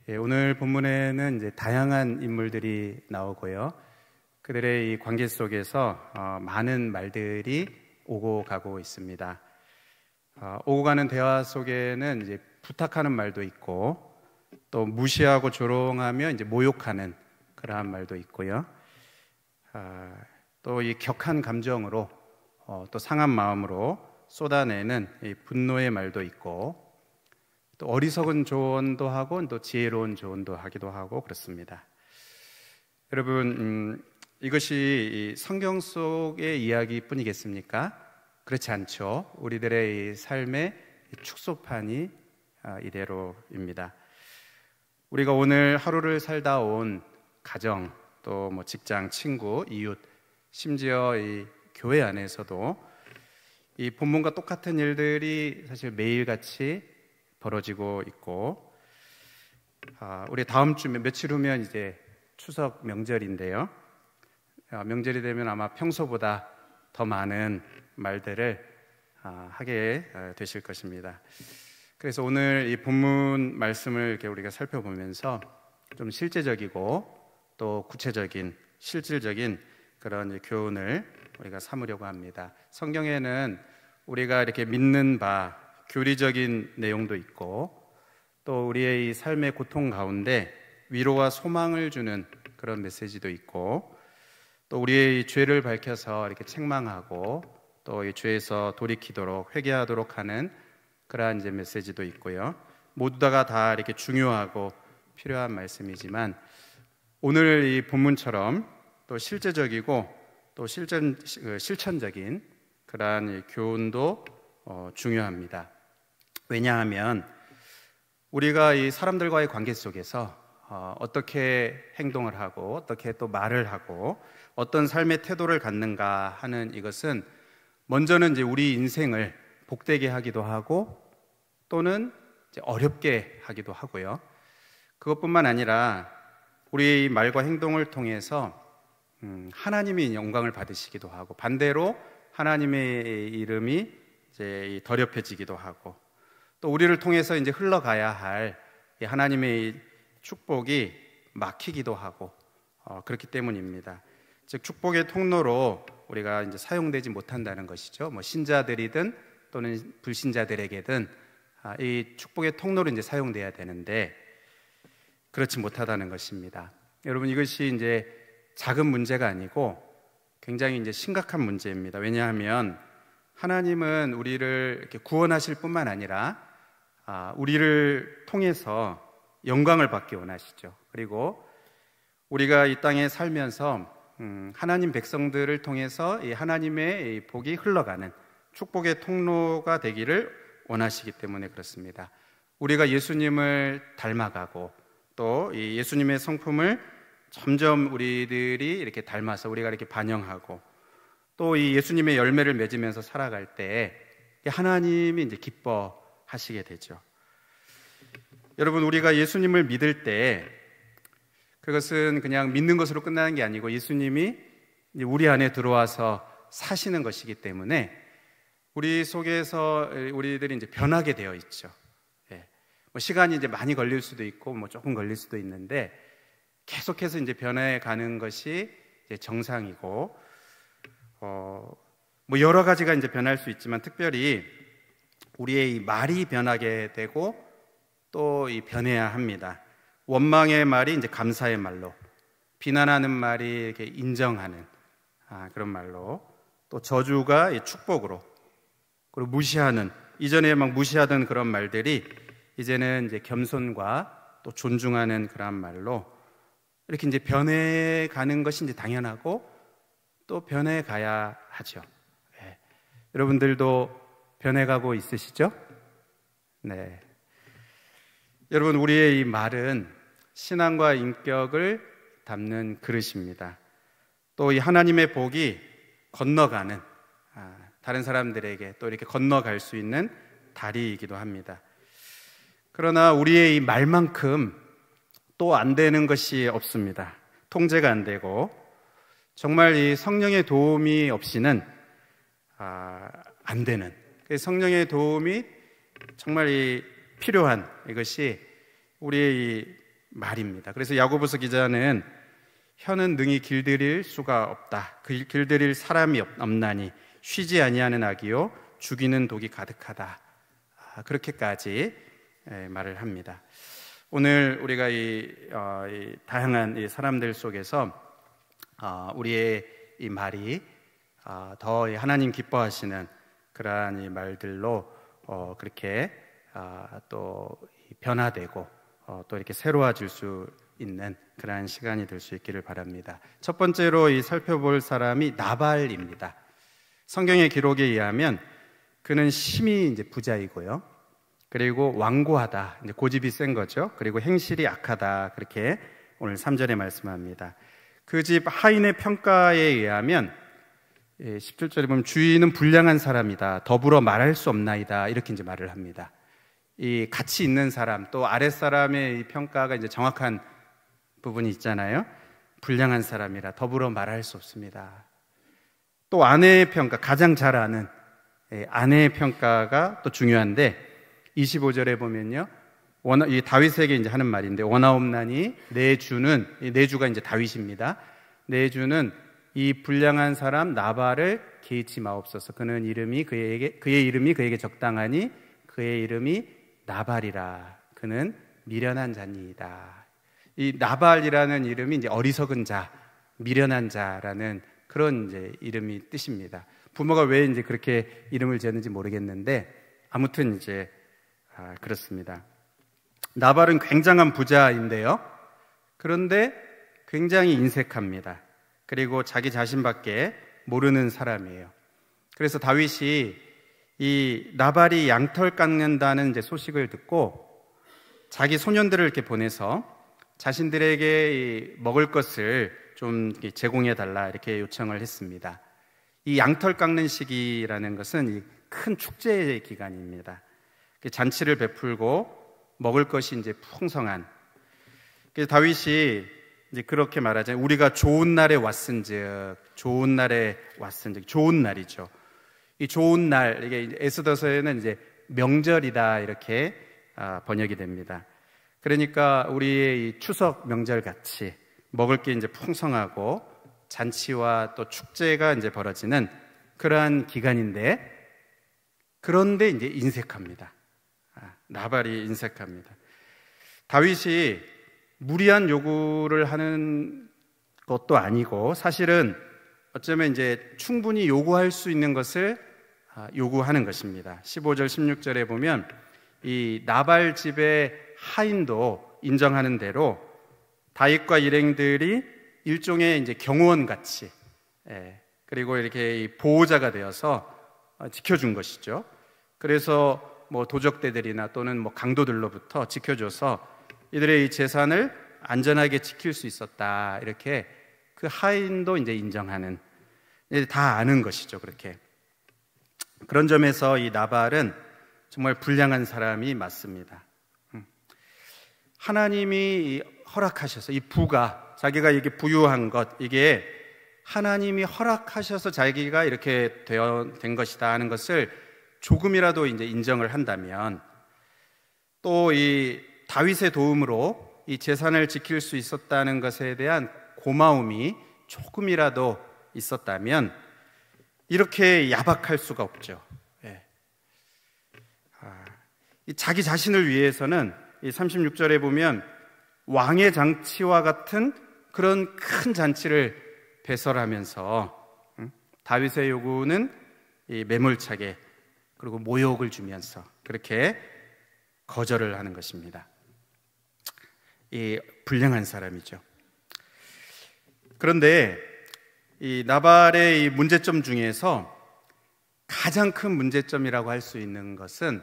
오늘 본문에는 이제 다양한 인물들이 나오고요. 그들의 이 관계 속에서 많은 말들이 오고 가고 있습니다. 오고 가는 대화 속에는 이제 부탁하는 말도 있고, 또 무시하고 조롱하며 이제 모욕하는 그러한 말도 있고요. 또 이 격한 감정으로 또 상한 마음으로 쏟아내는 이 분노의 말도 있고, 또 어리석은 조언도 하고 또 지혜로운 조언도 하기도 하고 그렇습니다. 여러분, 이것이 성경 속의 이야기뿐이겠습니까? 그렇지 않죠. 우리들의 이 삶의 축소판이 이대로입니다. 우리가 오늘 하루를 살다 온 가정, 또 뭐 직장, 친구, 이웃, 심지어 이 교회 안에서도 이 본문과 똑같은 일들이 사실 매일같이 벌어지고 있고, 우리 다음 주 며칠 후면 이제 추석 명절인데요. 명절이 되면 아마 평소보다 더 많은 말들을 하게 되실 것입니다. 그래서 오늘 이 본문 말씀을 이렇게 우리가 살펴보면서 좀 실제적이고 또 구체적인 실질적인 그런 교훈을 우리가 삼으려고 합니다. 성경에는 우리가 이렇게 믿는 바 교리적인 내용도 있고, 또 우리의 이 삶의 고통 가운데 위로와 소망을 주는 그런 메시지도 있고, 또 우리의 이 죄를 밝혀서 이렇게 책망하고 또 이 죄에서 돌이키도록 회개하도록 하는 그러한 이제 메시지도 있고요. 모두 다 이렇게 중요하고 필요한 말씀이지만, 오늘 이 본문처럼 또 실제적이고 또 실천적인 그러한 이 교훈도 중요합니다. 왜냐하면 우리가 이 사람들과의 관계 속에서 어떻게 행동을 하고 어떻게 또 말을 하고 어떤 삶의 태도를 갖는가 하는 이것은 먼저는 이제 우리 인생을 복되게 하기도 하고 또는 이제 어렵게 하기도 하고요. 그것뿐만 아니라 우리의 말과 행동을 통해서 하나님이 영광을 받으시기도 하고, 반대로 하나님의 이름이 이제 더럽혀지기도 하고, 또 우리를 통해서 이제 흘러가야 할 하나님의 축복이 막히기도 하고 그렇기 때문입니다. 즉 축복의 통로로 우리가 이제 사용되지 못한다는 것이죠. 뭐 신자들이든 또는 불신자들에게든 이 축복의 통로로 이제 사용돼야 되는데 그렇지 못하다는 것입니다. 여러분, 이것이 이제 작은 문제가 아니고 굉장히 이제 심각한 문제입니다. 왜냐하면 하나님은 우리를 이렇게 구원하실 뿐만 아니라 우리를 통해서 영광을 받기 원하시죠. 그리고 우리가 이 땅에 살면서 하나님 백성들을 통해서 이 하나님의 이 복이 흘러가는 축복의 통로가 되기를 원하시기 때문에 그렇습니다. 우리가 예수님을 닮아가고 또 이 예수님의 성품을 점점 우리들이 이렇게 닮아서 우리가 이렇게 반영하고 또 이 예수님의 열매를 맺으면서 살아갈 때 하나님이 이제 기뻐하시게 되죠. 여러분, 우리가 예수님을 믿을 때 그것은 그냥 믿는 것으로 끝나는 게 아니고 예수님이 이제 우리 안에 들어와서 사시는 것이기 때문에 우리 속에서 우리들이 이제 변하게 되어 있죠. 뭐 시간이 이제 많이 걸릴 수도 있고 뭐 조금 걸릴 수도 있는데 계속해서 이제 변해가는 것이 이제 정상이고, 뭐 여러 가지가 이제 변할 수 있지만 특별히 우리의 이 말이 변하게 되고 또 이 변해야 합니다. 원망의 말이 이제 감사의 말로, 비난하는 말이 이렇게 인정하는 그런 말로, 또 저주가 이 축복으로, 그리고 무시하는, 이전에 막 무시하던 그런 말들이 이제는 이제 겸손과 또 존중하는 그런 말로 이렇게 이제 변해가는 것이 이제 당연하고 또 변해가야 하죠. 여러분들도 변해가고 있으시죠? 네. 여러분, 우리의 이 말은 신앙과 인격을 담는 그릇입니다. 또 이 하나님의 복이 건너가는, 다른 사람들에게 또 이렇게 건너갈 수 있는 다리이기도 합니다. 그러나 우리의 이 말만큼 또 안 되는 것이 없습니다. 통제가 안 되고 정말 이 성령의 도움이 없이는 안 되는, 성령의 도움이 정말 이 필요한 이것이 우리의 이 말입니다. 그래서 야고보서 기자는 혀는 능히 길들일 수가 없다. 길들일 사람이 없나니 쉬지 아니하는 악이요 죽이는 독이 가득하다. 그렇게까지 말을 합니다. 오늘 우리가 이 다양한 이 사람들 속에서 우리의 이 말이 더 하나님 기뻐하시는 그러한 이 말들로 그렇게 또 변화되고 또 이렇게 새로워질 수 있는 그러한 시간이 될 수 있기를 바랍니다. 첫 번째로 이 살펴볼 사람이 나발입니다. 성경의 기록에 의하면 그는 심히 이제 부자이고요. 그리고 완고하다, 이제 고집이 센 거죠. 그리고 행실이 악하다, 그렇게 오늘 3절에 말씀합니다. 그 집 하인의 평가에 의하면 17절에 보면 주인은 불량한 사람이다, 더불어 말할 수 없나이다, 이렇게 이제 말을 합니다. 이 같이 있는 사람 또 아랫사람의 이 평가가 이제 정확한 부분이 있잖아요. 불량한 사람이라 더불어 말할 수 없습니다. 또 아내의 평가, 가장 잘 아는 아내의 평가가 또 중요한데 25절에 보면요, 이 다윗에게 이제 하는 말인데 원하옵나니 내 주는, 내 주가 이제 다윗입니다. 내 주는 이 불량한 사람 나발을 개의치 마옵소서. 그의 이름이 그에게 적당하니 그의 이름이 나발이라. 그는 미련한 자니이다. 이 나발이라는 이름이 이제 어리석은 자, 미련한 자라는 그런 이제 이름이 뜻입니다. 부모가 왜 이제 그렇게 이름을 지었는지 모르겠는데 아무튼 이제 그렇습니다. 나발은 굉장한 부자인데요. 그런데 굉장히 인색합니다. 그리고 자기 자신밖에 모르는 사람이에요. 그래서 다윗이 이 나발이 양털 깎는다는 이제 소식을 듣고 자기 소년들을 이렇게 보내서 자신들에게 먹을 것을 좀 제공해 달라 이렇게 요청을 했습니다. 이 양털 깎는 시기라는 것은 큰 축제의 기간입니다. 잔치를 베풀고 먹을 것이 이제 풍성한. 그래서 다윗이 이제 그렇게 말하잖아요. 우리가 좋은 날에 왔은즉, 좋은 날에 왔은즉, 좋은 날이죠. 이 좋은 날, 이게 에스더서에는 이제 명절이다 이렇게 번역이 됩니다. 그러니까 우리의 이 추석 명절 같이 먹을 게 이제 풍성하고 잔치와 또 축제가 이제 벌어지는 그러한 기간인데, 그런데 이제 인색합니다. 나발이 인색합니다. 다윗이 무리한 요구를 하는 것도 아니고 사실은 어쩌면 이제 충분히 요구할 수 있는 것을 요구하는 것입니다. 15절 16절에 보면 이 나발 집의 하인도 인정하는 대로 다윗과 일행들이 일종의 이제 경호원 같이, 그리고 이렇게 보호자가 되어서 지켜준 것이죠. 그래서 뭐 도적대들이나 또는 뭐 강도들로부터 지켜줘서 이들의 이 재산을 안전하게 지킬 수 있었다. 이렇게 그 하인도 이제 인정하는, 다 아는 것이죠. 그렇게. 그런 점에서 이 나발은 정말 불량한 사람이 맞습니다. 하나님이 허락하셔서 이 부가, 자기가 이게 부유한 것, 이게 하나님이 허락하셔서 자기가 이렇게 된 것이다 하는 것을 조금이라도 이제 인정을 한다면, 또 이 다윗의 도움으로 이 재산을 지킬 수 있었다는 것에 대한 고마움이 조금이라도 있었다면 이렇게 야박할 수가 없죠. 자기 자신을 위해서는 이 36절에 보면 왕의 장치와 같은 그런 큰 잔치를 배설하면서 다윗의 요구는 이 매몰차게 그리고 모욕을 주면서 그렇게 거절을 하는 것입니다. 이 불량한 사람이죠. 그런데 이 나발의 이 문제점 중에서 가장 큰 문제점이라고 할 수 있는 것은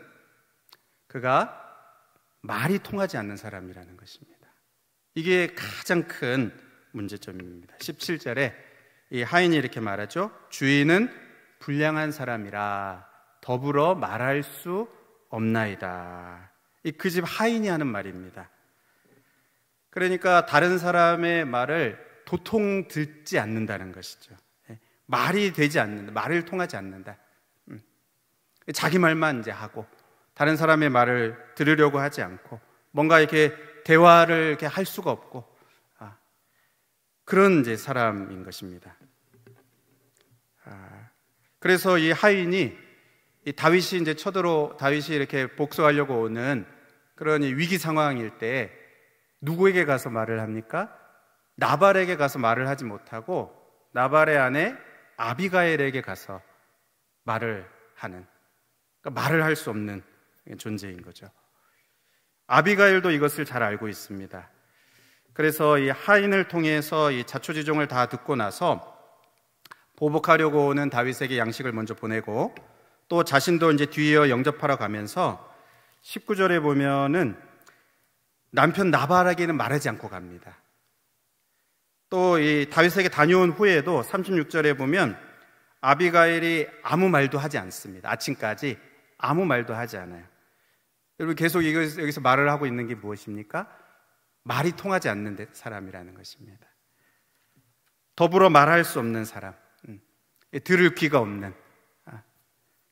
그가 말이 통하지 않는 사람이라는 것입니다. 이게 가장 큰 문제점입니다. 17절에 이 하인이 이렇게 말하죠. 주인은 불량한 사람이라 더불어 말할 수 없나이다. 이 그 집 하인이 하는 말입니다. 그러니까 다른 사람의 말을 도통 듣지 않는다는 것이죠. 말이 되지 않는다. 말을 통하지 않는다. 자기 말만 이제 하고 다른 사람의 말을 들으려고 하지 않고 뭔가 이렇게 대화를 이렇게 할 수가 없고 그런 이제 사람인 것입니다. 그래서 이 하인이 이 다윗이 이제 다윗이 이렇게 복수하려고 오는 그런 위기 상황일 때 누구에게 가서 말을 합니까? 나발에게 가서 말을 하지 못하고 나발의 아내 아비가일에게 가서 말을 하는, 그러니까 말을 할 수 없는 존재인 거죠. 아비가일도 이것을 잘 알고 있습니다. 그래서 이 하인을 통해서 이 자초지종을 다 듣고 나서 보복하려고 오는 다윗에게 양식을 먼저 보내고 또 자신도 이제 뒤이어 영접하러 가면서 19절에 보면은 남편 나발에게는 말하지 않고 갑니다. 또 이 다윗에게 다녀온 후에도 36절에 보면 아비가일이 아무 말도 하지 않습니다. 아침까지 아무 말도 하지 않아요. 여러분 계속 여기서 말을 하고 있는 게 무엇입니까? 말이 통하지 않는 사람이라는 것입니다. 더불어 말할 수 없는 사람, 들을 귀가 없는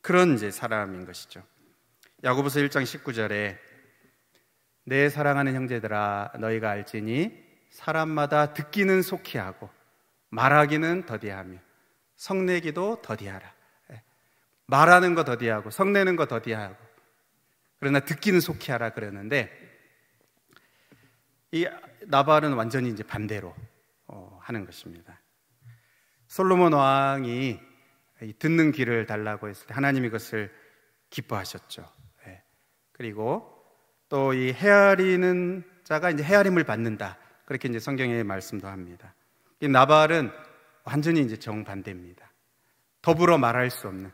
그런 이제 사람인 것이죠. 야고보서 1장 19절에 내 사랑하는 형제들아 너희가 알지니 사람마다 듣기는 속히 하고 말하기는 더디하며 성내기도 더디하라. 말하는 거 더디하고 성내는 거 더디하고 그러나 듣기는 속히 하라 그러는데 이 나발은 완전히 이제 반대로 하는 것입니다. 솔로몬 왕이 듣는 귀를 달라고 했을 때 하나님이 그것을 기뻐하셨죠. 그리고 또 이 헤아리는 자가 이제 헤아림을 받는다. 그렇게 이제 성경의 말씀도 합니다. 이 나발은 완전히 이제 정반대입니다. 더불어 말할 수 없는,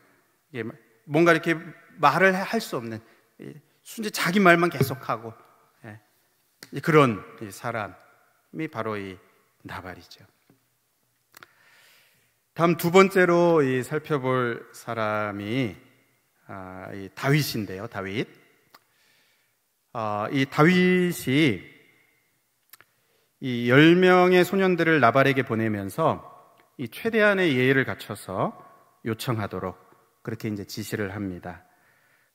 뭔가 이렇게 말을 할 수 없는, 순전히 자기 말만 계속하고 그런 사람이 바로 이 나발이죠. 다음 두 번째로 살펴볼 사람이 이 다윗인데요. 다윗. 이 다윗이 이 10명의 소년들을 나발에게 보내면서 이 최대한의 예의를 갖춰서 요청하도록 그렇게 이제 지시를 합니다.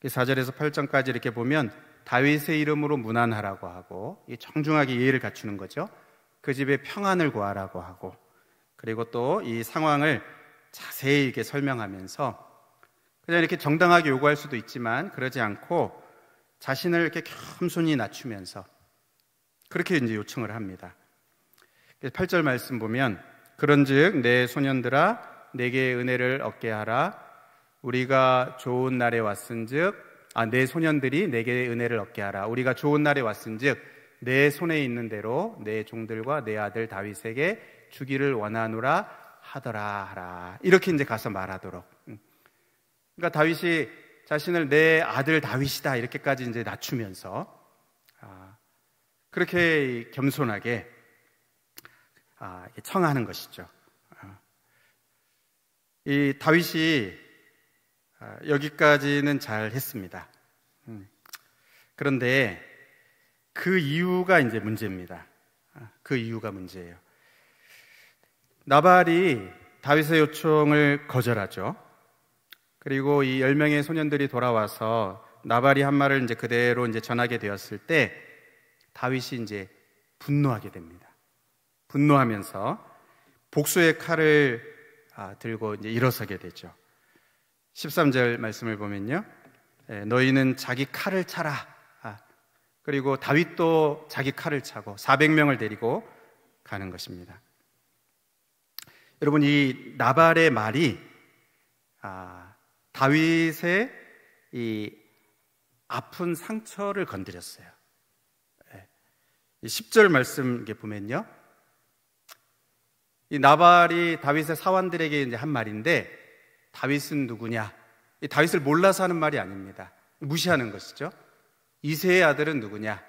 4절에서 8절까지 이렇게 보면 다윗의 이름으로 문안하라고 하고 정중하게 예의를 갖추는 거죠. 그 집에 평안을 구하라고 하고 그리고 또 이 상황을 자세히 이렇게 설명하면서 그냥 이렇게 정당하게 요구할 수도 있지만 그러지 않고 자신을 이렇게 겸손히 낮추면서 그렇게 이제 요청을 합니다. 8절 말씀 보면 그런즉 내 소년들아 내게 은혜를 얻게 하라. 우리가 좋은 날에 왔은즉 내 소년들이 내게 은혜를 얻게 하라. 우리가 좋은 날에 왔은즉 내 손에 있는 대로 내 종들과 내 아들 다윗에게 주기를 원하노라 하더라 하라. 이렇게 이제 가서 말하도록. 그러니까 다윗이 자신을 내 아들 다윗이다 이렇게까지 이제 낮추면서 그렇게 겸손하게 청하는 것이죠. 이 다윗이 여기까지는 잘 했습니다. 그런데 그 이유가 이제 문제입니다. 그 이유가 문제예요. 나발이 다윗의 요청을 거절하죠. 그리고 이 10명의 소년들이 돌아와서 나발이 한 말을 이제 그대로 이제 전하게 되었을 때 다윗이 이제 분노하게 됩니다. 분노하면서 복수의 칼을 들고 이제 일어서게 되죠. 13절 말씀을 보면요. 너희는 자기 칼을 차라. 그리고 다윗도 자기 칼을 차고 400명을 데리고 가는 것입니다. 여러분, 이 나발의 말이 다윗의 이 아픈 상처를 건드렸어요. 10절 말씀 보면요. 이 나발이 다윗의 사원들에게 이제 한 말인데 다윗은 누구냐? 이 다윗을 몰라서 하는 말이 아닙니다. 무시하는 것이죠. 이새의 아들은 누구냐?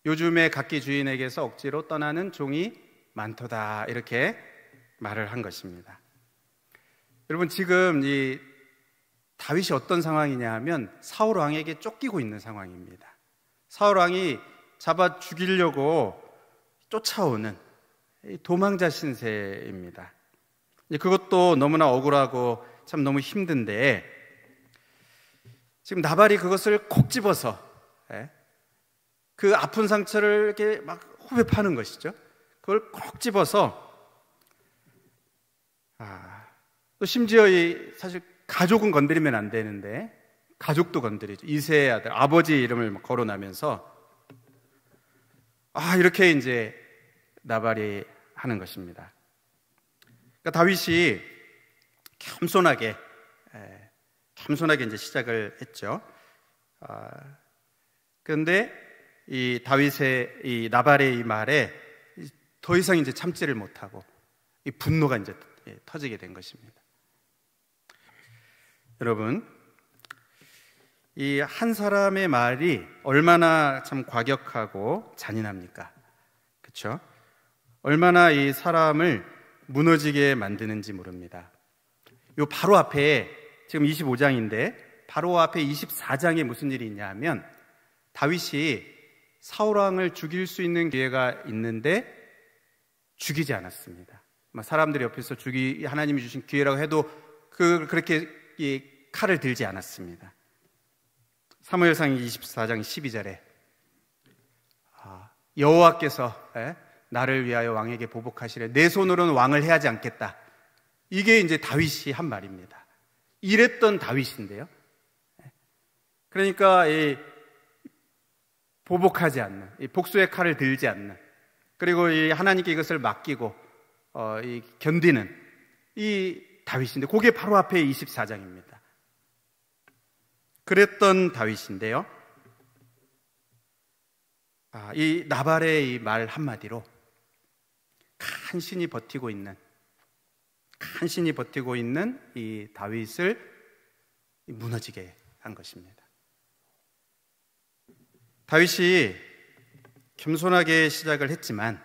요즘에 각기 주인에게서 억지로 떠나는 종이 많도다. 이렇게 말을 한 것입니다. 여러분, 지금 이 다윗이 어떤 상황이냐 하면 사울 왕에게 쫓기고 있는 상황입니다. 사울 왕이 잡아 죽이려고 쫓아오는 도망자 신세입니다. 그것도 너무나 억울하고 참 너무 힘든데 지금 나발이 그것을 콕 집어서 그 아픈 상처를 이렇게 막 호흡에 파는 것이죠. 그걸 콕 집어서 또 심지어 사실 가족은 건드리면 안 되는데 가족도 건드리죠. 이세의 아들 아버지 이름을 거론하면서 이렇게 이제 나발이 하는 것입니다. 그러니까 다윗이 겸손하게 이제 시작을 했죠. 그런데 이 다윗의 이 나발의 이 말에 더 이상 이제 참지를 못하고 이 분노가 이제 터지게 된 것입니다. 여러분, 이 한 사람의 말이 얼마나 참 과격하고 잔인합니까? 그렇죠? 얼마나 이 사람을 무너지게 만드는지 모릅니다. 요 바로 앞에 지금 25장인데 바로 앞에 24장에 무슨 일이 있냐 하면 다윗이 사울 왕을 죽일 수 있는 기회가 있는데 죽이지 않았습니다. 사람들이 옆에서 하나님이 주신 기회라고 해도 그렇게 이 칼을 들지 않았습니다. 사무엘상 24장 12절에 여호와께서 나를 위하여 왕에게 보복하시래 내 손으로는 왕을 해하지 않겠다. 이게 이제 다윗이 한 말입니다. 이랬던 다윗인데요. 그러니까 이 보복하지 않는, 이 복수의 칼을 들지 않는, 그리고 이 하나님께 이것을 맡기고 이 견디는 이 다윗인데 그게 바로 앞에 24장입니다. 그랬던 다윗인데요. 이 나발의 이 말 한마디로 간신히 버티고 있는 이 다윗을 무너지게 한 것입니다. 다윗이 겸손하게 시작을 했지만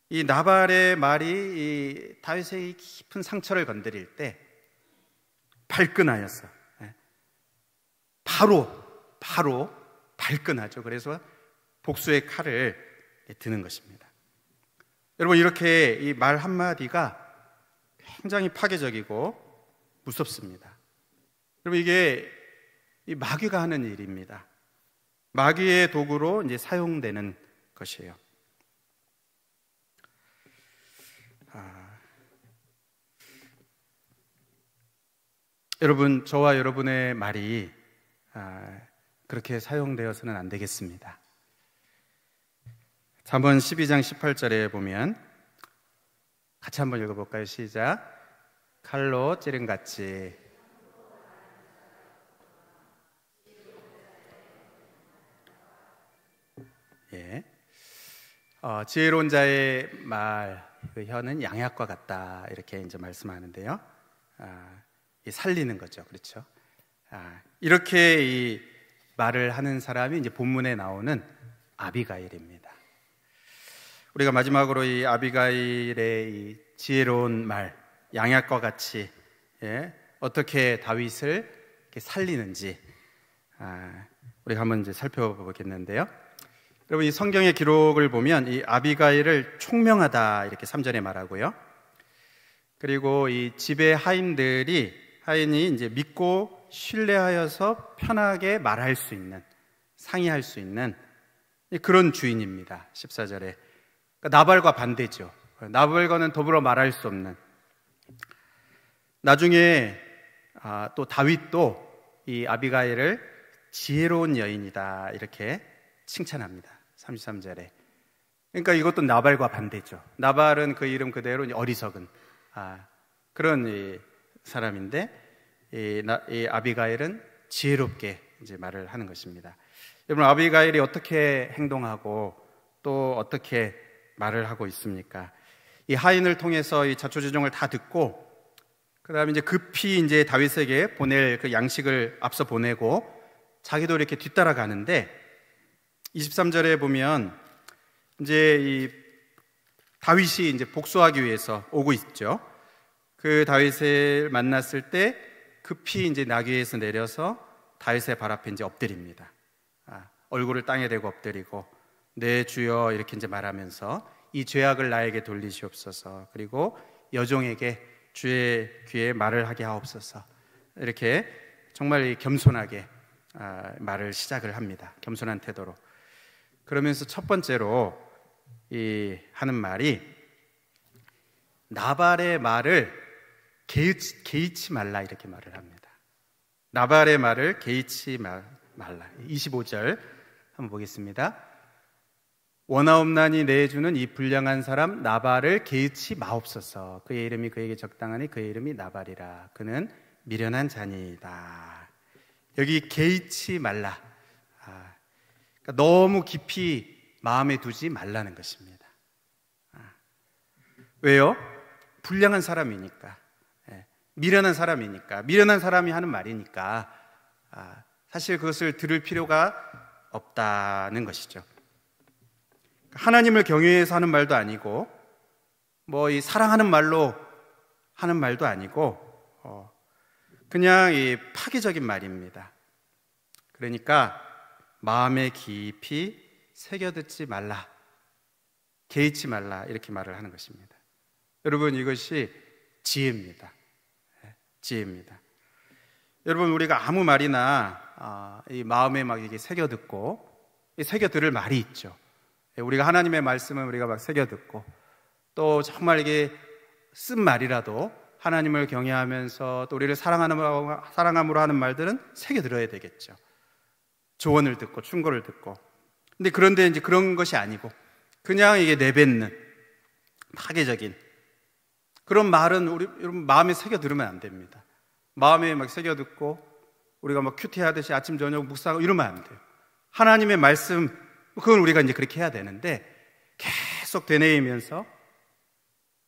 이 나발의 말이 이 다윗의 깊은 상처를 건드릴 때 발끈하여서 바로 발끈하죠. 그래서 복수의 칼을 드는 것입니다. 여러분, 이렇게 이 말 한마디가 굉장히 파괴적이고 무섭습니다. 여러분, 이게 이 마귀가 하는 일입니다. 마귀의 도구로 이제 사용되는 것이에요. 여러분, 저와 여러분의 말이 그렇게 사용되어서는 안 되겠습니다. 잠언 12장 18절에 보면 같이 한번 읽어볼까요? 시작. 칼로 찌른같이 지혜로운 자의 말, 그 혀는 양약과 같다 이렇게 이제 말씀하는데요. 살리는 거죠, 그렇죠? 이렇게 이 말을 하는 사람이 이제 본문에 나오는 아비가일입니다. 우리가 마지막으로 이 아비가일의 이 지혜로운 말, 양약과 같이 어떻게 다윗을 이렇게 살리는지 우리가 한번 이제 살펴보겠는데요. 여러분, 이 성경의 기록을 보면 이 아비가일을 총명하다 이렇게 3절에 말하고요. 그리고 이 집의 하인이 이제 믿고 신뢰하여서 편하게 말할 수 있는, 상의할 수 있는 그런 주인입니다. 14절에. 그러니까 나발과 반대죠. 나발과는 더불어 말할 수 없는. 나중에 또 다윗도 이 아비가일을 지혜로운 여인이다 이렇게 칭찬합니다. 33절에. 그러니까 이것도 나발과 반대죠. 나발은 그 이름 그대로 어리석은 그런 이 사람인데 이 아비가일은 지혜롭게 이제 말을 하는 것입니다. 여러분, 아비가일이 어떻게 행동하고 또 어떻게 말을 하고 있습니까? 이 하인을 통해서 이 자초지종을 다 듣고 그다음에 이제 급히 이제 다윗에게 보낼 그 양식을 앞서 보내고 자기도 이렇게 뒤따라가는데 23절에 보면 이제 이 다윗이 이제 복수하기 위해서 오고 있죠. 그 다윗을 만났을 때 급히 이제 나귀에서 내려서 다윗의 발 앞에 이제 엎드립니다. 얼굴을 땅에 대고 엎드리고 내 주여 이렇게 이제 말하면서 이 죄악을 나에게 돌리시옵소서. 그리고 여종에게 주의 귀에 말을 하게 하옵소서. 이렇게 정말 겸손하게 말을 시작을 합니다. 겸손한 태도로. 그러면서 첫 번째로 하는 말이 나발의 말을 개의치 말라 이렇게 말을 합니다. 나발의 말을 개의치 말라. 25절 한번 보겠습니다. 원하옵나니 내 주는 이 불량한 사람 나발을 개의치 마옵소서. 그의 이름이 그에게 적당하니 그의 이름이 나발이라. 그는 미련한 자니이다. 여기 개의치 말라. 그러니까 너무 깊이 마음에 두지 말라는 것입니다. 왜요? 불량한 사람이니까, 미련한 사람이니까, 미련한 사람이 하는 말이니까 사실 그것을 들을 필요가 없다는 것이죠. 하나님을 경외해서 하는 말도 아니고 이 사랑하는 말로 하는 말도 아니고 그냥 파괴적인 말입니다. 그러니까 마음에 깊이 새겨듣지 말라, 개의치 말라 이렇게 말을 하는 것입니다. 여러분, 이것이 지혜입니다. 지혜입니다. 여러분, 우리가 아무 말이나 이 마음에 막 이게 새겨듣고 새겨들을 말이 있죠. 우리가 하나님의 말씀을 우리가 막 새겨듣고 또 정말 이게 쓴 말이라도 하나님을 경외하면서 또 우리를 사랑함으로 하는 말들은 새겨들어야 되겠죠. 조언을 듣고 충고를 듣고. 그런데 이제 그런 것이 아니고 그냥 이게 내뱉는 파괴적인 그런 말은 여러분 마음에 새겨들으면 안 됩니다. 마음에 막 새겨듣고 우리가 막 큐티하듯이 아침 저녁 묵상하고 이러면 안 돼요. 하나님의 말씀, 그건 우리가 이제 그렇게 해야 되는데 계속 되뇌이면서,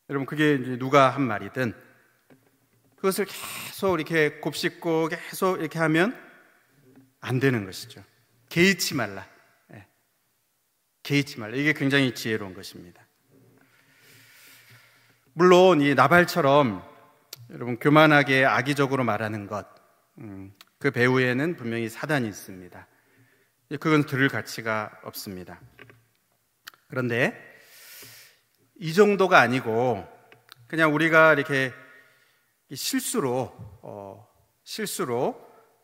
여러분 그게 이제 누가 한 말이든 그것을 계속 이렇게 곱씹고 계속 이렇게 하면 안 되는 것이죠. 개의치 말라. 개의치 말라. 이게 굉장히 지혜로운 것입니다. 물론 이 나발처럼 여러분 교만하게 악의적으로 말하는 것, 그 배후에는 분명히 사단이 있습니다. 그건 들을 가치가 없습니다. 그런데 이 정도가 아니고 그냥 우리가 이렇게 실수로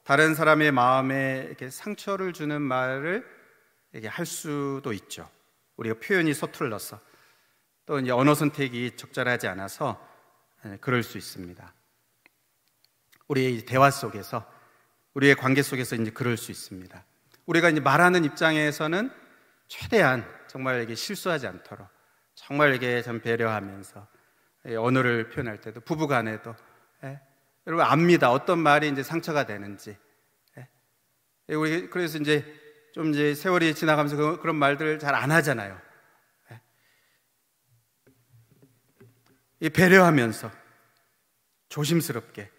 다른 사람의 마음에 이렇게 상처를 주는 말을 이렇게 할 수도 있죠. 우리가 표현이 서툴러서 또 이제 언어 선택이 적절하지 않아서 그럴 수 있습니다. 우리의 대화 속에서, 우리의 관계 속에서 이제 그럴 수 있습니다. 우리가 이제 말하는 입장에서는 최대한 정말 이게 실수하지 않도록 정말 이게 좀 배려하면서 언어를 표현할 때도 부부간에도 여러분 압니다. 어떤 말이 이제 상처가 되는지. 우리 그래서 이제 좀 이제 세월이 지나가면서 그런 말들을 잘 안 하잖아요. 이 배려하면서 조심스럽게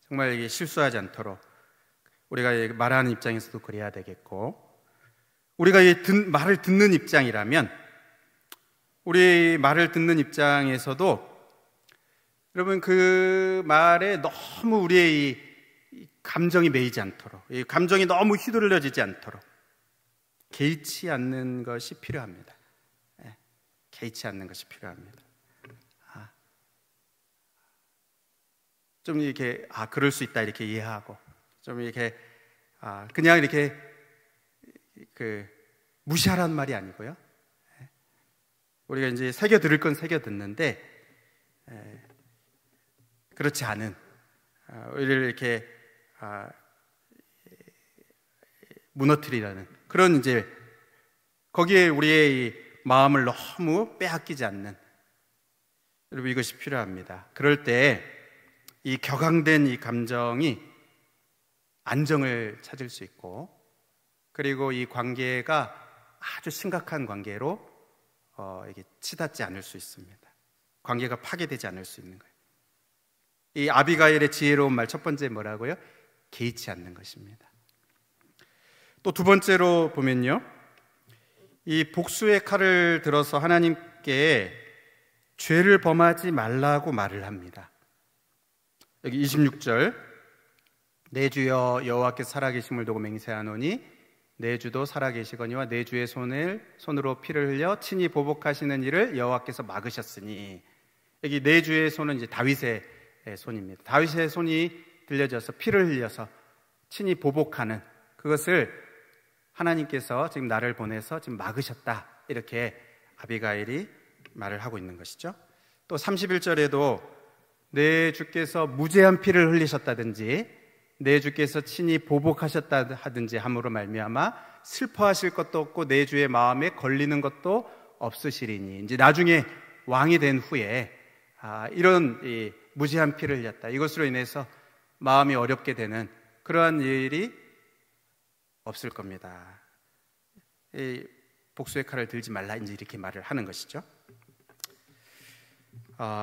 정말 이게 실수하지 않도록 우리가 말하는 입장에서도 그래야 되겠고, 우리가 말을 듣는 입장이라면 우리 말을 듣는 입장에서도 여러분 그 말에 너무 우리의 이 감정이 매이지 않도록, 이 감정이 너무 휘둘려지지 않도록 개의치 않는 것이 필요합니다. 개의치 않는 것이 필요합니다. 좀 이렇게 그럴 수 있다 이렇게 이해하고 좀 이렇게 그냥 이렇게 무시하라는 말이 아니고요. 우리가 이제 새겨 들을 건 새겨 듣는데 그렇지 않은 우리를 이렇게 무너뜨리라는 그런 이제 거기에 우리의 마음을 너무 빼앗기지 않는, 여러분 이것이 필요합니다. 그럴 때 이 격앙된 이 감정이 안정을 찾을 수 있고, 그리고 이 관계가 아주 심각한 관계로 이게 치닫지 않을 수 있습니다. 관계가 파괴되지 않을 수 있는 거예요. 이 아비가일의 지혜로운 말 첫 번째 뭐라고요? 개의치 않는 것입니다. 또 두 번째로 보면요, 이 복수의 칼을 들어서 하나님께 죄를 범하지 말라고 말을 합니다. 여기 26절, 내 주여 여호와께서 살아계심을 두고 맹세하노니 내 주도 살아계시거니와 내 주의 손으로 피를 흘려 친히 보복하시는 일을 여호와께서 막으셨으니, 여기 내 주의 손은 이제 다윗의 손입니다. 다윗의 손이 들려져서 피를 흘려서 친히 보복하는, 그것을 하나님께서 지금 나를 보내서 지금 막으셨다, 이렇게 아비가일이 말을 하고 있는 것이죠. 또 31절에도 내 주께서 무죄한 피를 흘리셨다든지 내 주께서 친히 보복하셨다 하든지 함으로 말미암아 슬퍼하실 것도 없고 내 주의 마음에 걸리는 것도 없으시리니, 이제 나중에 왕이 된 후에 이런 무죄한 피를 흘렸다, 이것으로 인해서 마음이 어렵게 되는 그러한 일이 없을 겁니다. 복수의 칼을 들지 말라, 이제 이렇게 말을 하는 것이죠.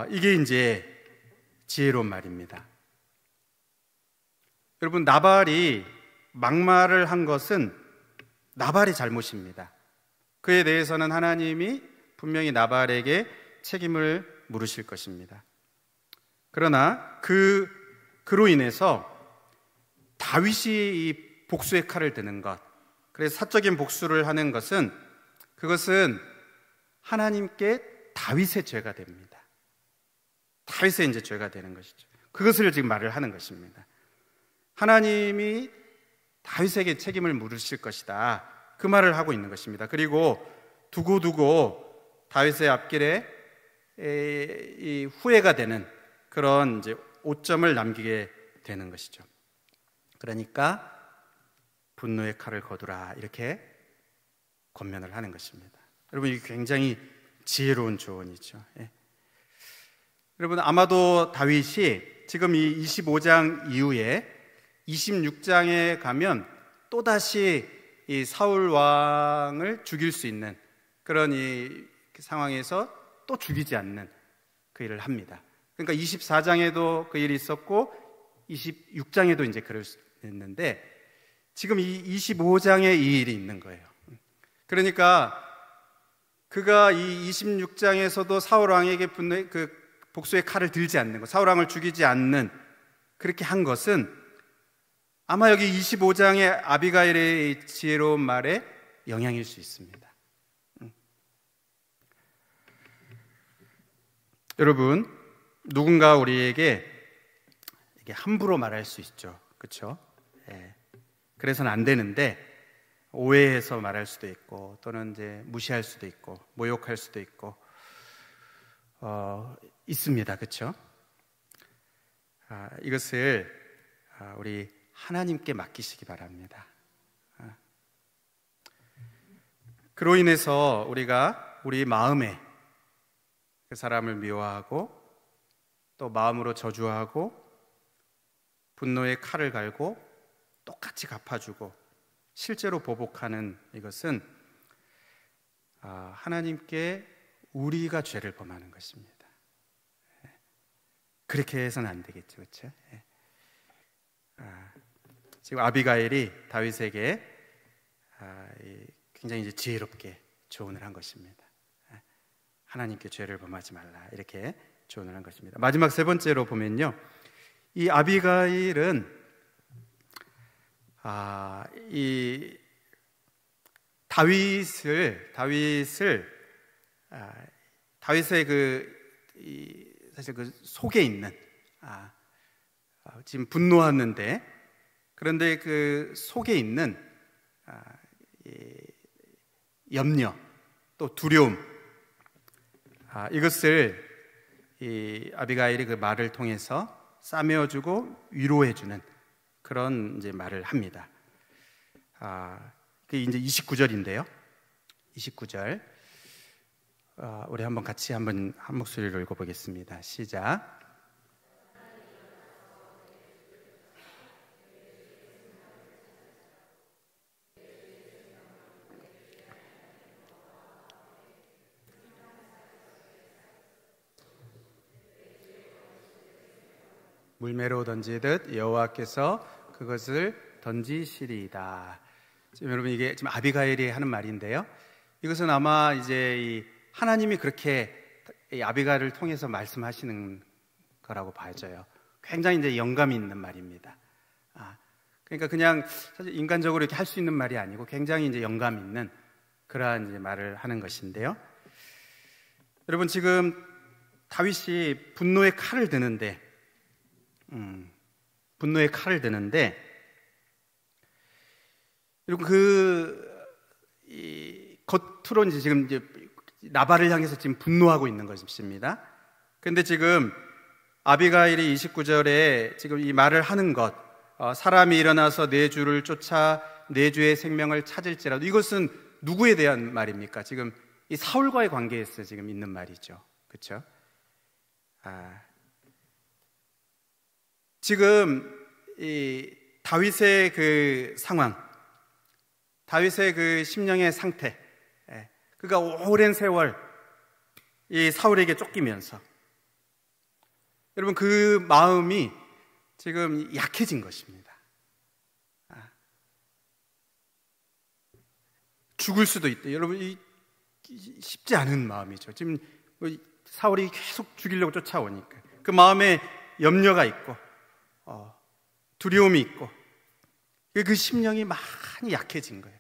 이게 이제 지혜로운 말입니다. 여러분, 나발이 막말을 한 것은 나발의 잘못입니다. 그에 대해서는 하나님이 분명히 나발에게 책임을 물으실 것입니다. 그러나 그로 인해서 다윗이 이 복수의 칼을 드는 것, 그래서 사적인 복수를 하는 것은, 그것은 하나님께 다윗의 죄가 됩니다. 다윗의 이제 죄가 되는 것이죠. 그것을 지금 말을 하는 것입니다. 하나님이 다윗에게 책임을 물으실 것이다, 그 말을 하고 있는 것입니다. 그리고 두고두고 다윗의 앞길에 이 후회가 되는 그런 이제 오점을 남기게 되는 것이죠. 그러니까 분노의 칼을 거두라, 이렇게 권면을 하는 것입니다. 여러분, 이게 굉장히 지혜로운 조언이죠. 여러분, 아마도 다윗이 지금 이 25장 이후에 26장에 가면 또다시 이 사울 왕을 죽일 수 있는 그런 이 상황에서 또 죽이지 않는 그 일을 합니다. 그러니까 24장에도 그 일이 있었고 26장에도 이제 그랬는데, 지금 이 25장에 이 일이 있는 거예요. 그러니까 그가 이 26장에서도 사울 왕에게 복수의 칼을 들지 않는 것, 사울 왕을 죽이지 않는, 그렇게 한 것은 아마 여기 25장의 아비가일의 지혜로운 말에 영향일 수 있습니다. 여러분, 누군가 우리에게 이게 함부로 말할 수 있죠, 그렇죠? 그래서는 안 되는데 오해해서 말할 수도 있고, 또는 이제 무시할 수도 있고, 모욕할 수도 있고 있습니다, 그렇죠? 이것을 우리 하나님께 맡기시기 바랍니다. 그로 인해서 우리가 우리 마음에 그 사람을 미워하고 또 마음으로 저주하고 분노의 칼을 갈고 똑같이 갚아주고 실제로 보복하는 이것은 하나님께 우리가 죄를 범하는 것입니다. 그렇게 해서는 안 되겠죠, 그렇죠? 지금 아비가일이 다윗에게 굉장히 이제 지혜롭게 조언을 한 것입니다. 하나님께 죄를 범하지 말라, 이렇게 조언을 한 것입니다. 마지막 세 번째로 보면요, 이 아비가일은 이 다윗의 사실 그 속에 있는 지금 분노하는데, 그런데 그 속에 있는 염려 또 두려움, 이것을 이 아비가일이 그 말을 통해서 싸매어주고 위로해주는 그런 이제 말을 합니다. 그게 이제 29절인데요. 29절 우리 한번 같이 한 목소리로 읽어보겠습니다. 시작. 물매로 던지듯 여호와께서 그것을 던지시리이다. 지금 여러분, 이게 지금 아비가일이 하는 말인데요, 이것은 아마 이제 이 하나님이 그렇게 이 아비가일을 통해서 말씀하시는 거라고 봐져요. 굉장히 이제 영감이 있는 말입니다. 그러니까 그냥 사실 인간적으로 이렇게 할 수 있는 말이 아니고 굉장히 이제 영감 있는 그러한 이제 말을 하는 것인데요. 여러분, 지금 다윗이 분노의 칼을 드는데 그리고 겉으로 지금 나발을 향해서 지금 분노하고 있는 것입니다. 그런데 지금 아비가일이 29절에 지금 이 말을 하는 것, 사람이 일어나서 내 주를 쫓아 내 주의 생명을 찾을지라도, 이것은 누구에 대한 말입니까? 지금 이 사울과의 관계에서 지금 있는 말이죠. 그렇죠? 지금 이 다윗의 그 상황, 다윗의 그 심령의 상태, 그가 오랜 세월 이 사울에게 쫓기면서, 여러분, 그 마음이 지금 약해진 것입니다. 죽을 수도 있다. 여러분, 쉽지 않은 마음이죠. 지금 사울이 계속 죽이려고 쫓아오니까 그 마음에 염려가 있고 두려움이 있고, 그 심령이 많이 약해진 거예요.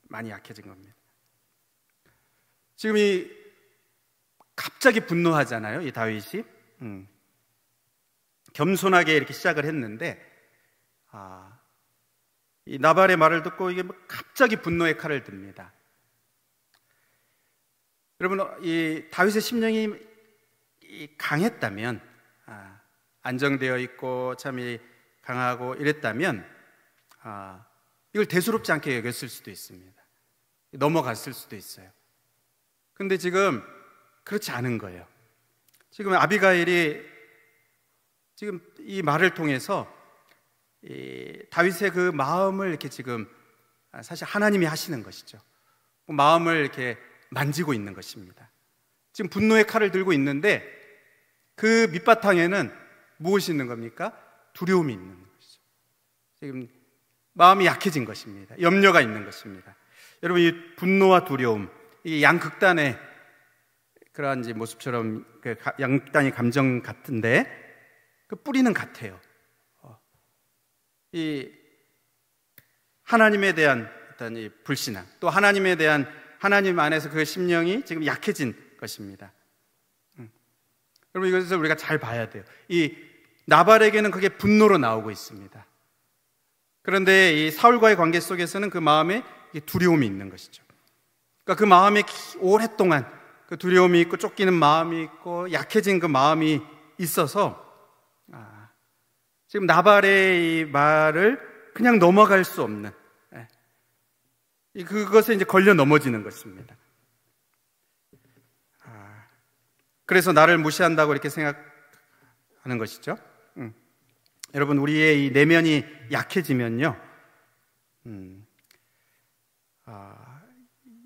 많이 약해진 겁니다. 지금 갑자기 분노하잖아요, 이 다윗이. 겸손하게 이렇게 시작을 했는데, 이 나발의 말을 듣고 이게 갑자기 분노의 칼을 듭니다. 여러분, 이 다윗의 심령이 강했다면, 안정되어 있고 참 강하고 이랬다면, 이걸 대수롭지 않게 여겼을 수도 있습니다. 넘어갔을 수도 있어요. 근데 지금 그렇지 않은 거예요. 지금 아비가일이 지금 이 말을 통해서 다윗의 그 마음을 이렇게 지금 사실 하나님이 하시는 것이죠. 마음을 이렇게 만지고 있는 것입니다. 지금 분노의 칼을 들고 있는데 그 밑바탕에는 무엇이 있는 겁니까? 두려움이 있는 것이죠. 지금 마음이 약해진 것입니다. 염려가 있는 것입니다. 여러분, 이 분노와 두려움, 이 양극단의 그러한 모습처럼 양극단의 감정 같은데 그 뿌리는 같아요. 이 하나님에 대한 어떤 이 불신앙, 또 하나님에 대한 하나님 안에서 그 심령이 지금 약해진 것입니다. 여러분, 이것을 우리가 잘 봐야 돼요. 이 나발에게는 그게 분노로 나오고 있습니다. 그런데 이 사울과의 관계 속에서는 그 마음에 두려움이 있는 것이죠. 그러니까 그 마음에 오랫동안 그 두려움이 있고 쫓기는 마음이 있고 약해진 그 마음이 있어서 지금 나발의 이 말을 그냥 넘어갈 수 없는, 그것에 이제 걸려 넘어지는 것입니다. 그래서 나를 무시한다고 이렇게 생각하는 것이죠. 여러분, 우리의 이 내면이 약해지면요,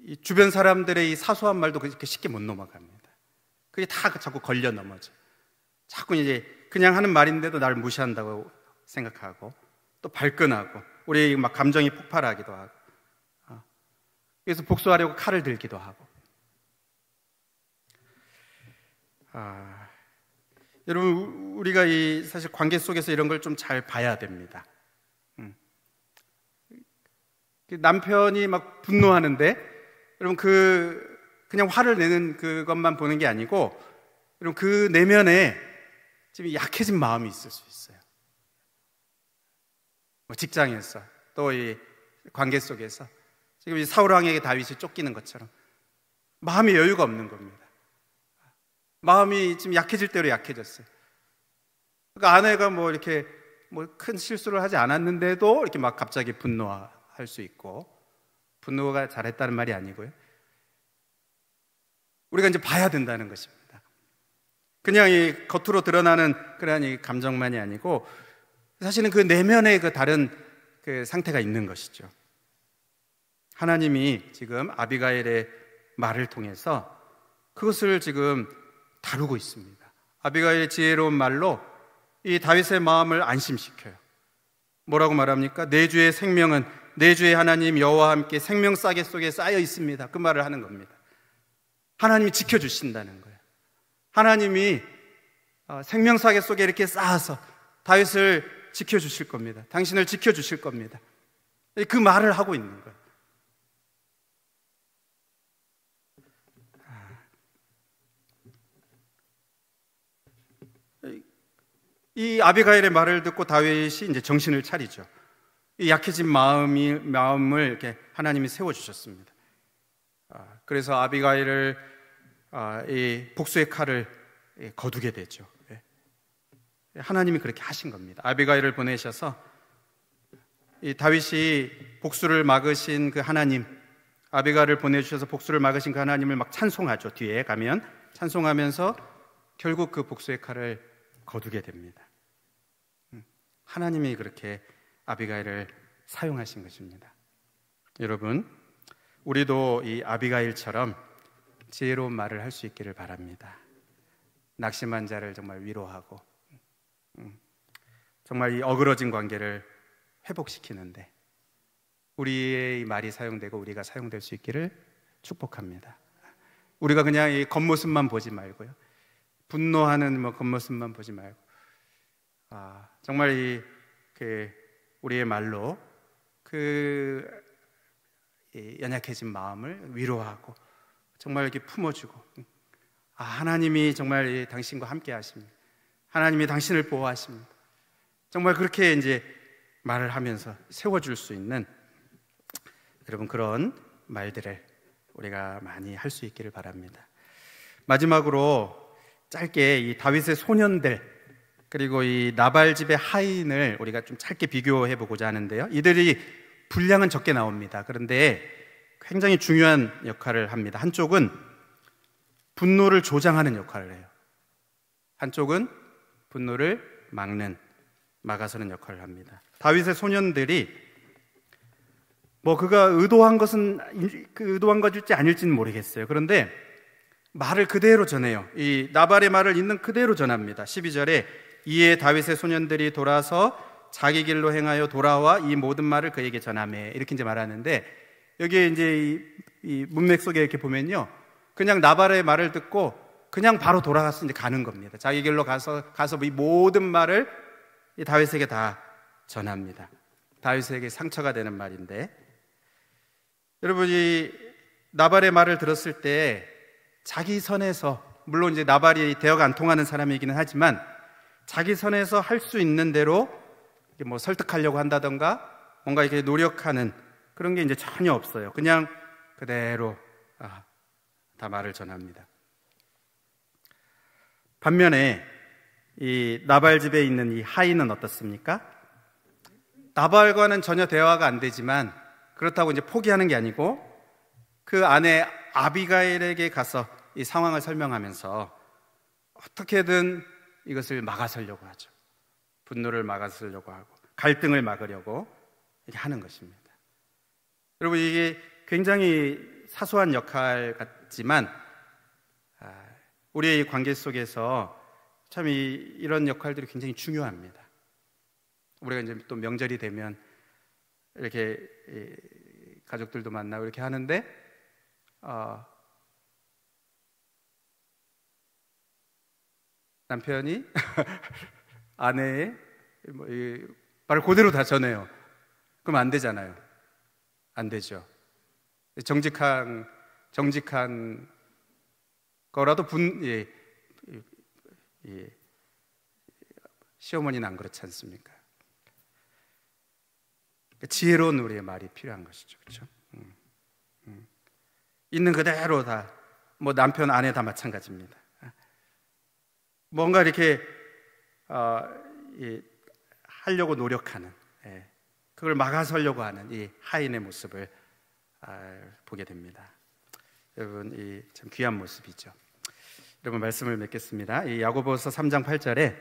이 주변 사람들의 이 사소한 말도 그렇게 쉽게 못 넘어갑니다. 그게 다 자꾸 걸려 넘어져. 자꾸 이제 그냥 하는 말인데도 나를 무시한다고 생각하고, 또 발끈하고, 우리 막 감정이 폭발하기도 하고, 그래서 복수하려고 칼을 들기도 하고. 여러분, 우리가 이 사실 관계 속에서 이런 걸 좀 잘 봐야 됩니다. 남편이 막 분노하는데, 여러분, 그냥 화를 내는 그것만 보는 게 아니고, 여러분, 그 내면에 지금 약해진 마음이 있을 수 있어요. 직장에서, 또 이 관계 속에서 지금 이 사울 왕에게 다윗이 쫓기는 것처럼 마음의 여유가 없는 겁니다. 마음이 지금 약해질 대로 약해졌어요. 그러니까 아내가 이렇게 큰 실수를 하지 않았는데도 이렇게 막 갑자기 분노할 수 있고, 분노가 잘했다는 말이 아니고요, 우리가 이제 봐야 된다는 것입니다. 그냥 이 겉으로 드러나는 그러한 이 감정만이 아니고 사실은 그 내면에 그 다른 그 상태가 있는 것이죠. 하나님이 지금 아비가일의 말을 통해서 그것을 지금 다루고 있습니다. 아비가일의 지혜로운 말로 이 다윗의 마음을 안심시켜요. 뭐라고 말합니까? 내 주의 생명은 내 주의 하나님 여호와와 함께 생명 싸개 속에 쌓여 있습니다. 그 말을 하는 겁니다. 하나님이 지켜주신다는 거예요. 하나님이 생명 싸개 속에 이렇게 쌓아서 다윗을 지켜주실 겁니다. 당신을 지켜주실 겁니다. 그 말을 하고 있는 거예요. 이 아비가일의 말을 듣고 다윗이 이제 정신을 차리죠. 이 약해진 마음을 이렇게 하나님이 세워주셨습니다. 그래서 아비가일을 이 복수의 칼을 거두게 되죠. 하나님이 그렇게 하신 겁니다. 아비가일을 보내셔서 이 다윗이 복수를 막으신 그 하나님, 아비가일을 보내주셔서 복수를 막으신 그 하나님을 막 찬송하죠. 뒤에 가면 찬송하면서 결국 그 복수의 칼을 거두게 됩니다. 하나님이 그렇게 아비가일을 사용하신 것입니다. 여러분, 우리도 이 아비가일처럼 지혜로운 말을 할 수 있기를 바랍니다. 낙심한 자를 정말 위로하고 정말 이 어그러진 관계를 회복시키는데 우리의 말이 사용되고 우리가 사용될 수 있기를 축복합니다. 우리가 그냥 이 겉모습만 보지 말고요, 분노하는 겉모습만 보지 말고 정말 우리의 말로 연약해진 마음을 위로하고 정말 이렇게 품어주고, 하나님이 정말 당신과 함께 하십니다. 하나님이 당신을 보호하십니다. 정말 그렇게 이제 말을 하면서 세워줄 수 있는 여러분 그런 말들을 우리가 많이 할 수 있기를 바랍니다. 마지막으로 짧게 이 다윗의 소년들 그리고 이 나발 집의 하인을 우리가 좀 짧게 비교해 보고자 하는데요. 이들이 분량은 적게 나옵니다. 그런데 굉장히 중요한 역할을 합니다. 한쪽은 분노를 조장하는 역할을 해요. 한쪽은 분노를 막아서는 역할을 합니다. 다윗의 소년들이 그가 의도한 것일지 아닐지는 모르겠어요. 그런데 말을 그대로 전해요. 이 나발의 말을 있는 그대로 전합니다. 12절에 이에 다윗의 소년들이 돌아서 자기 길로 행하여 돌아와 이 모든 말을 그에게 전하매, 이렇게 이제 말하는데, 여기에 이제 이 문맥 속에 이렇게 보면요, 그냥 나발의 말을 듣고 그냥 바로 돌아가서 이제 가는 겁니다. 자기 길로 가서 이 모든 말을 이 다윗에게 다 전합니다. 다윗에게 상처가 되는 말인데, 여러분 이 나발의 말을 들었을 때 자기 선에서, 물론 이제 나발이 대화가 안 통하는 사람이기는 하지만 자기 선에서 할 수 있는 대로 설득하려고 한다던가 뭔가 이렇게 노력하는 그런 게 이제 전혀 없어요. 그냥 그대로 다 말을 전합니다. 반면에 이 나발 집에 있는 이 하인은 어떻습니까? 나발과는 전혀 대화가 안 되지만 그렇다고 이제 포기하는 게 아니고 그 아내 아비가일에게 가서 이 상황을 설명하면서 어떻게든 이것을 막아서려고 하죠. 분노를 막아서려고 하고 갈등을 막으려고 이렇게 하는 것입니다. 여러분 이게 굉장히 사소한 역할 같지만 우리의 관계 속에서 참 이런 역할들이 굉장히 중요합니다. 우리가 이제 또 명절이 되면 이렇게 가족들도 만나고 이렇게 하는데 남편이 아내의 말을 그대로 다 전해요. 그럼 안 되잖아요. 안 되죠. 정직한 거라도 시어머니는 안 그렇지 않습니까? 지혜로운 우리의 말이 필요한 것이죠. 그렇죠? 있는 그대로 다, 남편, 아내 다 마찬가지입니다. 뭔가 이렇게 하려고 노력하는, 그걸 막아서려고 하는 이 하인의 모습을 보게 됩니다. 여러분, 이 참 귀한 모습이죠. 여러분, 말씀을 맺겠습니다. 이 야고보서 3장 8절에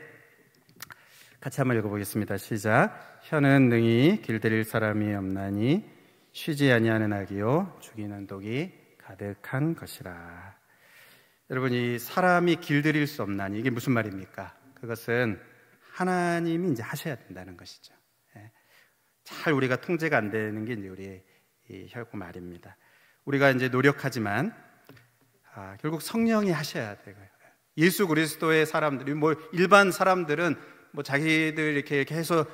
같이 한번 읽어보겠습니다. 시작. 혀는 능히 길들일 사람이 없나니 쉬지 아니하는 악이요 죽이는 독이 가득한 것이라. 여러분, 이 사람이 길들일 수 없나니, 이게 무슨 말입니까? 그것은 하나님이 이제 하셔야 된다는 것이죠. 잘 우리가 통제가 안 되는 게 이제 우리의 이 혈구 말입니다. 우리가 이제 노력하지만 결국 성령이 하셔야 되고요. 예수 그리스도의 사람들이, 일반 사람들은 자기들 이렇게 해서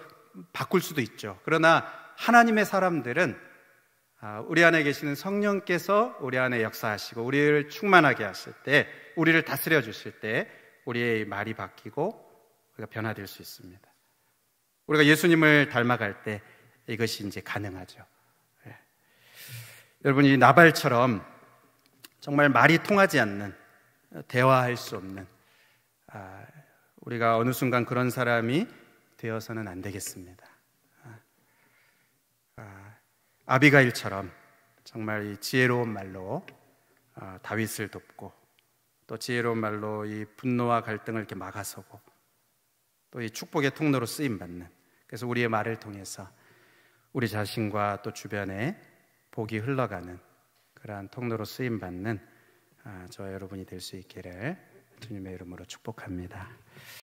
바꿀 수도 있죠. 그러나 하나님의 사람들은 우리 안에 계시는 성령께서 우리 안에 역사하시고 우리를 충만하게 하실 때, 우리를 다스려 주실 때 우리의 말이 바뀌고 우리가 변화될 수 있습니다. 우리가 예수님을 닮아갈 때 이것이 이제 가능하죠. 예. 여러분, 이 나발처럼 정말 말이 통하지 않는, 대화할 수 없는, 우리가 어느 순간 그런 사람이 되어서는 안 되겠습니다. 아비가일처럼 정말 이 지혜로운 말로 다윗을 돕고, 또 지혜로운 말로 이 분노와 갈등을 이렇게 막아서고, 또 이 축복의 통로로 쓰임 받는, 그래서 우리의 말을 통해서 우리 자신과 또 주변에 복이 흘러가는 그러한 통로로 쓰임 받는 저와 여러분이 될 수 있기를 주님의 이름으로 축복합니다.